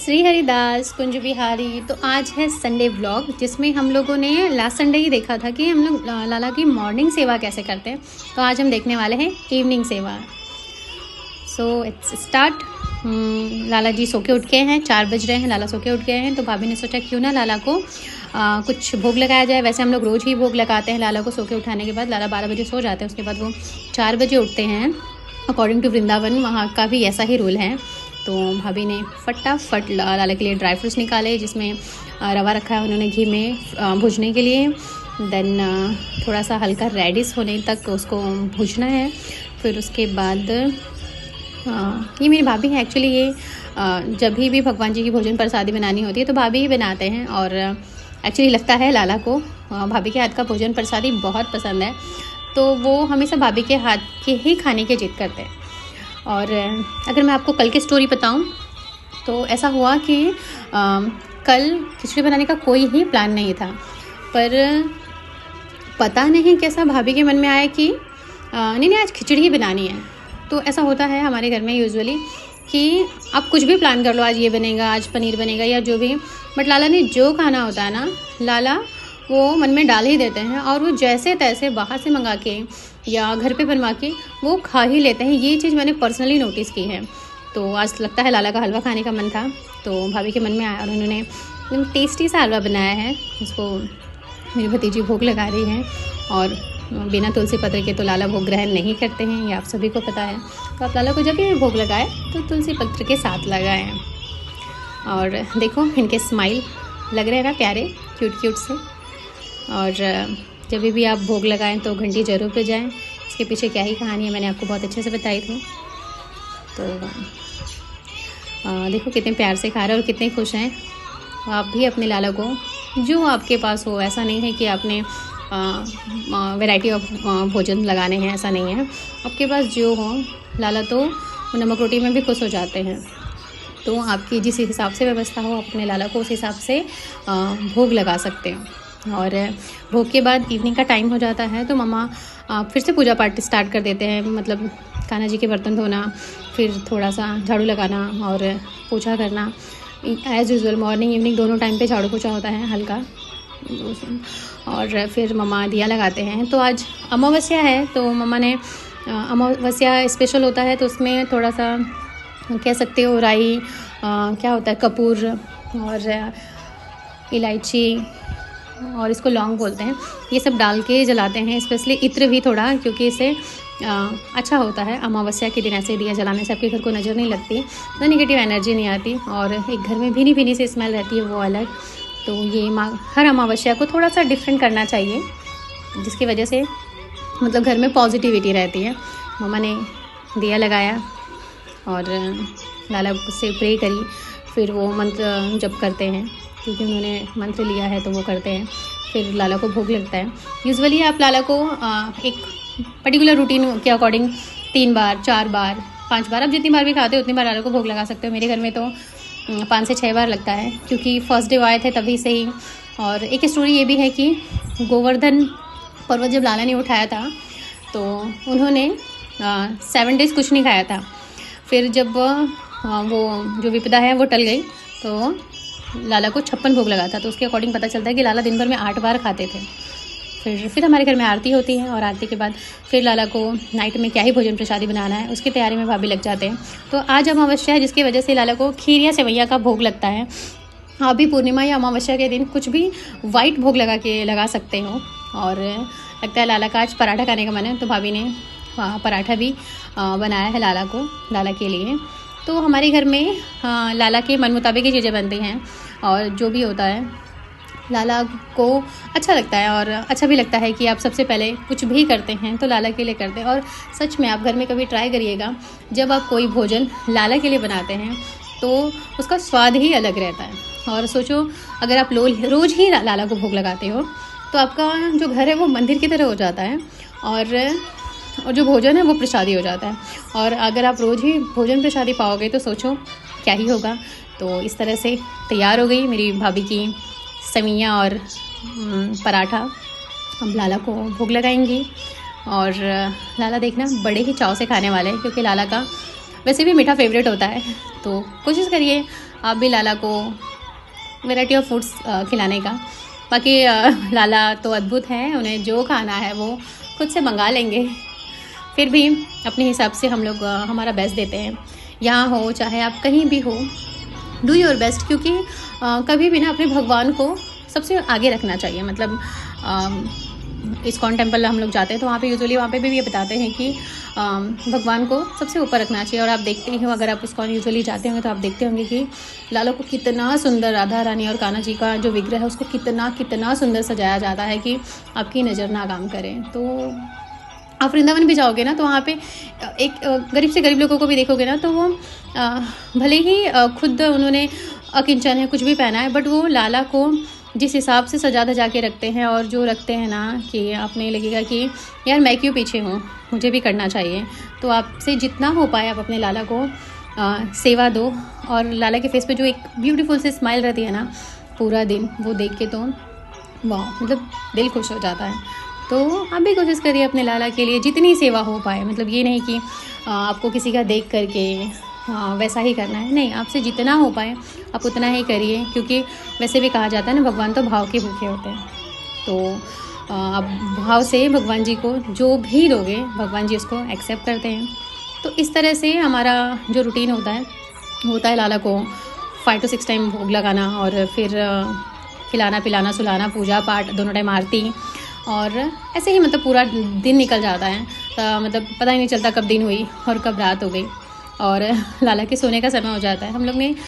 श्री हरिदास कुंज बिहारी। तो आज है संडे व्लॉग, जिसमें हम लोगों ने लास्ट संडे ही देखा था कि हम लोग लाला की मॉर्निंग सेवा कैसे करते हैं। तो आज हम देखने वाले हैं इवनिंग सेवा। So it's start. लाला जी सो के उठ गए हैं, 4 बज रहे हैं, लाला सो के उठ गए हैं। तो भाभी ने सोचा क्यों ना लाला को कुछ भोग लगाया जाए। वैसे हम लोग रोज़ ही भोग लगाते हैं लाला को सो के उठाने के बाद। लाला 12 बजे सो जाते हैं, उसके बाद वो 4 बजे उठते हैं। अकॉर्डिंग टू वृंदावन वहाँ का भी ऐसा ही रूल है। तो भाभी ने फटाफट लाला के लिए ड्राई फ्रूट्स निकाले, जिसमें रवा रखा है उन्होंने घी में भूजने के लिए। देन थोड़ा सा हल्का रेडिश होने तक उसको भूजना है। फिर उसके बाद ये मेरी भाभी है एक्चुअली। ये जब भी भगवान जी की भोजन प्रसादी बनानी होती है तो भाभी ही बनाते हैं। और एक्चुअली लगता है लाला को भाभी के हाथ का भोजन प्रसादी बहुत पसंद है, तो वो हमेशा भाभी के हाथ के ही खाने की जिद करते हैं। और अगर मैं आपको कल की स्टोरी बताऊं तो ऐसा हुआ कि कल खिचड़ी बनाने का कोई ही प्लान नहीं था, पर पता नहीं कैसा भाभी के मन में आया कि नहीं आज खिचड़ी ही बनानी है। तो ऐसा होता है हमारे घर में यूजुअली कि आप कुछ भी प्लान कर लो, आज ये बनेगा, आज पनीर बनेगा या जो भी, बट लाला ने जो खाना होता है ना, लाला वो मन में डाल ही देते हैं और वो जैसे तैसे बाहर से मंगा के या घर पे बनवा के वो खा ही लेते हैं। ये चीज़ मैंने पर्सनली नोटिस की है। तो आज लगता है लाला का हलवा खाने का मन था, तो भाभी के मन में आया और उन्होंने एकदम टेस्टी सा हलवा बनाया है। उसको मेरी भतीजी भोग लगा रही है, और बिना तुलसी पत्र के तो लाला भोग ग्रहण नहीं करते हैं, ये आप सभी को पता है। तो आप लाला को जब भी भोग लगाए तो तुलसी पत्र के साथ लगाएं। और देखो इनके स्माइल लग रहे हैं ना प्यारे, क्यूट क्यूट से। और जब भी आप भोग लगाएं तो घंटी जरूर बजाएं। इसके पीछे क्या ही कहानी है मैंने आपको बहुत अच्छे से बताई थी। तो देखो कितने प्यार से खा रहे हैं और कितने खुश हैं। आप भी अपने लाला को जो आपके पास हो, ऐसा नहीं है कि आपने वैरायटी ऑफ भोजन लगाने हैं, ऐसा नहीं है। आपके पास जो हो, लाला तो नमक रोटी में भी खुश हो जाते हैं। तो आपकी जिस हिसाब से व्यवस्था हो, आप अपने लाला को उस हिसाब से भोग लगा सकते हो। और भोग के बाद इवनिंग का टाइम हो जाता है तो मम्मा फिर से पूजा पाठ स्टार्ट कर देते हैं। मतलब कान्हा जी के बर्तन धोना, फिर थोड़ा सा झाड़ू लगाना और पूजा करना। एज़ यूजुअल मॉर्निंग इवनिंग दोनों टाइम पे झाड़ू पोछा होता है हल्का। और फिर मम्मा दिया लगाते हैं। तो आज अमावस्या है, तो मम्मा ने अमावस्या स्पेशल होता है, तो उसमें थोड़ा सा कह सकते हो राई, क्या होता है, कपूर और इलायची और इसको लौंग बोलते हैं, ये सब डाल के जलाते हैं। स्पेशली इत्र भी थोड़ा, क्योंकि इससे अच्छा होता है। अमावस्या के दिन ऐसे दिया जलाने से आपके घर को नज़र नहीं लगती, ना नेगेटिव एनर्जी नहीं आती, और एक घर में भीनी भीनी सी स्मेल रहती है, वो अलग। तो ये हर अमावस्या को थोड़ा सा डिफरेंट करना चाहिए, जिसकी वजह से मतलब घर में पॉजिटिविटी रहती है। मम्मा ने दिया लगाया और लाला से प्रे करी, फिर वो मंत्र जप करते हैं, क्योंकि उन्होंने मंत्र लिया है तो वो करते हैं। फिर लाला को भोग लगता है। यूजुअली आप लाला को एक पर्टिकुलर रूटीन के अकॉर्डिंग 3 बार, 4 बार, 5 बार, आप जितनी बार भी खाते हो उतनी बार लाला को भोग लगा सकते हो। मेरे घर में तो 5 से 6 बार लगता है, क्योंकि फर्स्ट डे आए थे तभी से ही। और एक स्टोरी ये भी है कि गोवर्धन पर्वत जब लाला ने उठाया था तो उन्होंने 7 डेज़ कुछ नहीं खाया था। फिर जब वो जो विपदा है वो टल गई तो लाला को 56 भोग लगा था। तो उसके अकॉर्डिंग पता चलता है कि लाला दिन भर में 8 बार खाते थे। फिर हमारे घर में आरती होती है, और आरती के बाद फिर लाला को नाइट में क्या ही भोजन प्रसादी बनाना है उसकी तैयारी में भाभी लग जाते हैं। तो आज अमावस्या है, जिसकी वजह से लाला को खीर या सेवैया का भोग लगता है। आप भी पूर्णिमा या अमावस्या के दिन कुछ भी वाइट भोग लगा सकते हो। और लगता है लाला का आज पराठा खाने का मन है, तो भाभी ने पराठा भी बनाया है लाला के लिए। तो हमारे घर में लाला के मन मुताबिक ही चीज़ें बनती हैं, और जो भी होता है लाला को अच्छा लगता है। और अच्छा भी लगता है कि आप सबसे पहले कुछ भी करते हैं तो लाला के लिए करते हैं। और सच में आप घर में कभी ट्राई करिएगा, जब आप कोई भोजन लाला के लिए बनाते हैं तो उसका स्वाद ही अलग रहता है। और सोचो, अगर आप रोज़ ही लाला को भोग लगाते हो तो आपका जो घर है वो मंदिर की तरह हो जाता है, और जो भोजन है वो प्रसादी हो जाता है। और अगर आप रोज़ ही भोजन प्रसादी पाओगे तो सोचो क्या ही होगा। तो इस तरह से तैयार हो गई मेरी भाभी की सेवैयाँ और पराठा। हम लाला को भोग लगाएंगी, और लाला देखना बड़े ही चाव से खाने वाले हैं, क्योंकि लाला का वैसे भी मीठा फेवरेट होता है। तो कोशिश करिए आप भी लाला को वैरायटी ऑफ फूड्स खिलाने का। बाकी लाला तो अद्भुत हैं, उन्हें जो खाना है वो खुद से मंगा लेंगे। फिर भी अपने हिसाब से हम लोग हमारा बेस्ट देते हैं। यहाँ हो चाहे आप कहीं भी हो, डू योर बेस्ट, क्योंकि कभी भी ना अपने भगवान को सबसे आगे रखना चाहिए। मतलब इस्कॉन टेम्पल हम लोग जाते हैं तो वहाँ पे यूजुअली वहाँ पे भी ये बताते हैं कि भगवान को सबसे ऊपर रखना चाहिए। और आप देखते ही हो, अगर आप इस्कॉन यूजुअली जाते होंगे तो आप देखते होंगे कि लाला को कितना सुंदर, राधा रानी और कान्हा जी का जो विग्रह है उसको कितना सुंदर सजाया जाता है कि आपकी नज़र ना काम करें। तो आप वृंदावन भी जाओगे ना तो वहाँ पे एक गरीब से गरीब लोगों को भी देखोगे ना तो वो भले ही खुद उन्होंने अकिंचन है, कुछ भी पहना है, बट वो लाला को जिस हिसाब से सजा धजा के रखते हैं और जो रखते हैं ना कि आपने लगेगा कि यार मैं क्यों पीछे हूँ, मुझे भी करना चाहिए। तो आपसे जितना हो पाए आप अपने लाला को सेवा दो। और लाला के फेस पे जो एक ब्यूटीफुल सी स्माइल रहती है ना पूरा दिन, वो देख के तो वाह, मतलब दिल खुश हो जाता है। तो आप भी कोशिश करिए अपने लाला के लिए जितनी सेवा हो पाए। मतलब ये नहीं कि आपको किसी का देख करके वैसा ही करना है, नहीं, आपसे जितना हो पाए आप उतना ही करिए, क्योंकि वैसे भी कहा जाता है ना भगवान तो भाव के भूखे होते हैं। तो आप भाव से भगवान जी को जो भी दोगे भगवान जी उसको एक्सेप्ट करते हैं। तो इस तरह से हमारा जो रूटीन होता है लाला को 5 to 6 टाइम भोग लगाना, और फिर खिलाना पिलाना सुलाना, पूजा पाठ, दोनों टाइम आरती, और ऐसे ही मतलब पूरा दिन निकल जाता है। मतलब पता ही नहीं चलता कब दिन हुई और कब रात हो गई, और लाला के सोने का समय हो जाता है। हम लोग ने